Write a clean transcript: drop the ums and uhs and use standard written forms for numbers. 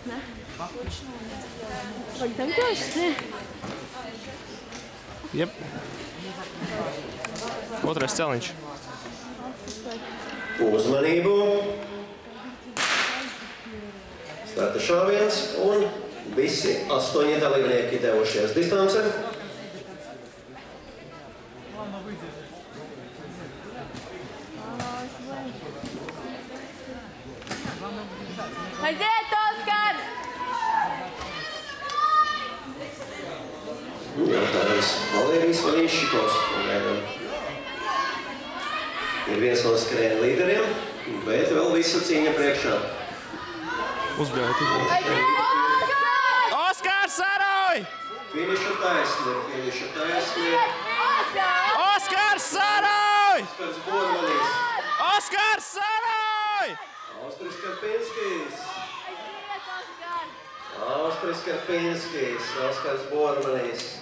Ne? Pag tam košs, ne? Jep. Otrais celiņš. Uzmanību. Starta šāviens un visi 8 dalībnieki devušies distance. Aiziet, Oskar! Jautājums Valērijas Valīšikovs. Ir viens no skrējiena līderiem, bet vēl visa cīņa priekšā. Uzbraukt. Oskars Saroj! Finiša taisni, finiša taisni. Oskars Saroj! Oskars Bormanis. Oskars Saroj! Austris Karpinskis. Aiziet, Oskar! Austris Karpinskis. Oskars Bormanis.